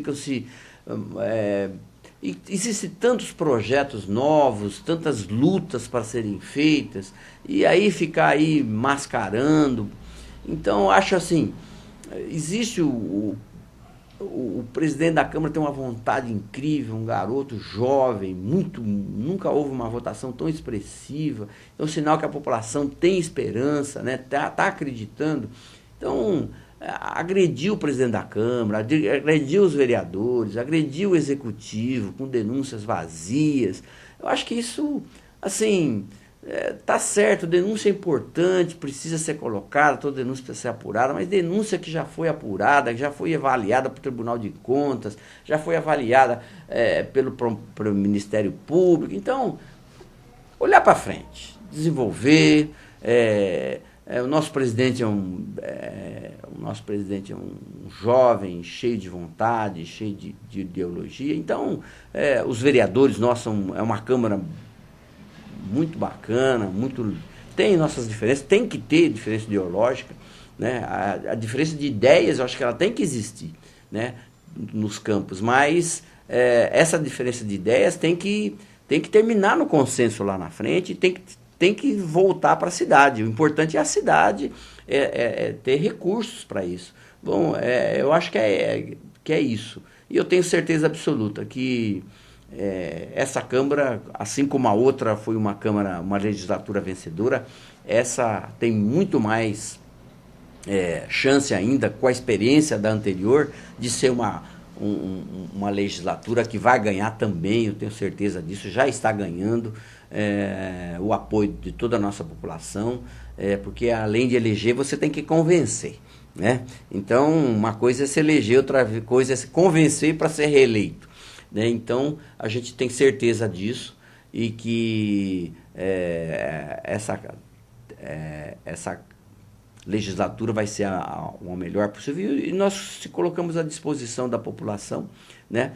existem tantos projetos novos, tantas lutas para serem feitas, e aí ficar aí mascarando. Então, acho assim, existe o presidente da Câmara tem uma vontade incrível, um garoto jovem, nunca houve uma votação tão expressiva. É um sinal que a população tem esperança, né? Tá acreditando. Então, agrediu o presidente da Câmara, agrediu os vereadores, agrediu o Executivo com denúncias vazias. Eu acho que isso, assim, tá certo, denúncia é importante, precisa ser colocada, toda denúncia precisa ser apurada, mas denúncia que já foi apurada, que já foi avaliada pelo Tribunal de Contas, já foi avaliada pelo Ministério Público. Então, olhar para frente, desenvolver. O nosso presidente é um jovem, cheio de vontade, cheio de ideologia. Então, os vereadores, é uma Câmara muito bacana, tem nossas diferenças, tem que ter diferença ideológica, né? A diferença de ideias, eu acho que ela tem que existir, né, nos campos, mas essa diferença de ideias tem que terminar no consenso lá na frente, tem que voltar para a cidade. O importante é a cidade ter recursos para isso. Bom, eu acho que é isso. E eu tenho certeza absoluta que essa Câmara, assim como a outra foi uma legislatura vencedora, essa tem muito mais chance ainda, com a experiência da anterior, de ser uma legislatura que vai ganhar também, eu tenho certeza disso, já está ganhando o apoio de toda a nossa população, porque além de eleger, você tem que convencer, né? Então, uma coisa é se eleger, outra coisa é se convencer para ser reeleito, né? Então, a gente tem certeza disso, e que essa legislatura vai ser uma melhor possível, e nós se colocamos à disposição da população, né?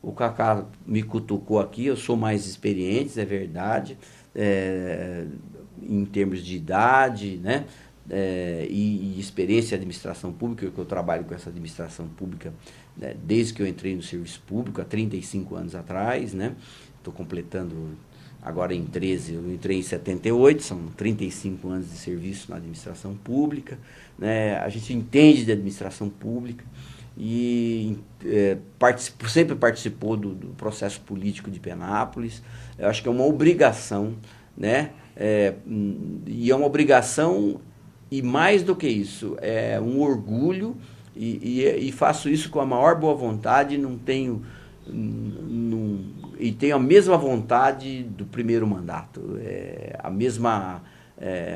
O Cacá me cutucou aqui, eu sou mais experiente, é verdade, em termos de idade, né? e experiência em administração pública, que eu trabalho com essa administração pública, né, desde que eu entrei no serviço público, há 35 anos atrás, né? Estou completando agora em 13, eu entrei em 78, são 35 anos de serviço na administração pública, né? A gente entende de administração pública e sempre participou do processo político de Penápolis. Eu acho que é uma obrigação, né? E é uma obrigação, e mais do que isso, é um orgulho, e faço isso com a maior boa vontade, e tenho a mesma vontade do primeiro mandato, a mesma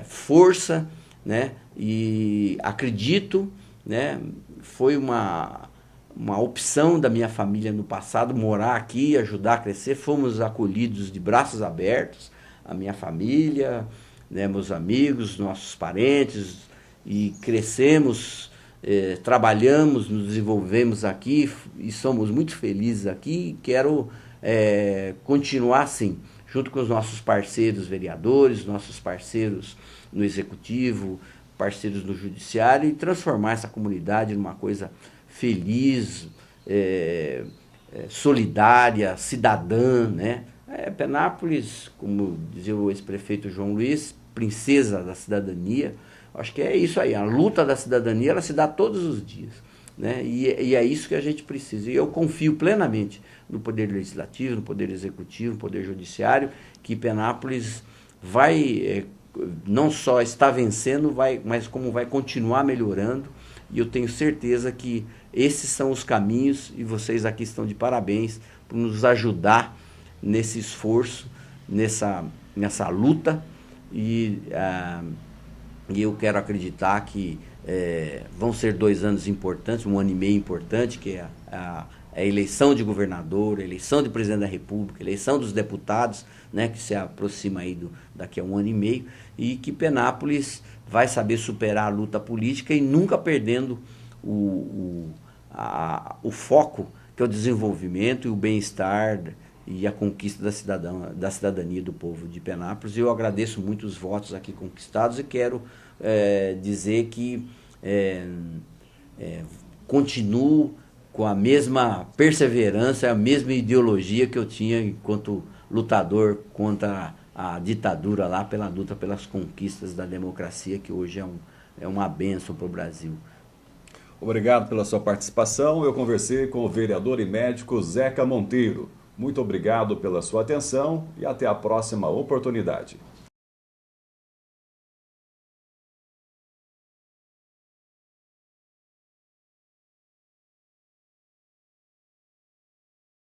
força, né? E acredito, né? Foi uma opção da minha família no passado morar aqui, ajudar a crescer. Fomos acolhidos de braços abertos, a minha família, né, meus amigos, nossos parentes, e crescemos, trabalhamos, nos desenvolvemos aqui e somos muito felizes aqui. Quero continuar assim, junto com os nossos parceiros vereadores, nossos parceiros no executivo, parceiros no judiciário, e transformar essa comunidade numa coisa feliz, solidária, cidadã, né? Penápolis, como dizia o ex-prefeito João Luiz, princesa da cidadania. Acho que é isso aí, a luta da cidadania, ela se dá todos os dias, né? E é isso que a gente precisa. E eu confio plenamente no Poder Legislativo, no Poder Executivo, no Poder Judiciário, que Penápolis vai, não só está vencendo, mas como vai continuar melhorando. E eu tenho certeza que esses são os caminhos, e vocês aqui estão de parabéns por nos ajudar nesse esforço, nessa luta, e eu quero acreditar que vão ser 2 anos importantes, 1 ano e meio importante, que é a eleição de governador, a eleição de presidente da República, a eleição dos deputados, né, que se aproxima aí daqui a 1 ano e meio, e que Penápolis vai saber superar a luta política e nunca perdendo o foco, que é o desenvolvimento e o bem-estar e a conquista da cidadania do povo de Penápolis. Eu agradeço muito os votos aqui conquistados e quero dizer que continuo com a mesma perseverança, a mesma ideologia que eu tinha enquanto lutador contra a ditadura lá, pela luta pelas conquistas da democracia, que hoje é uma bênção para o Brasil. Obrigado pela sua participação. Eu conversei com o vereador e médico Zeca Monteiro. Muito obrigado pela sua atenção e até a próxima oportunidade.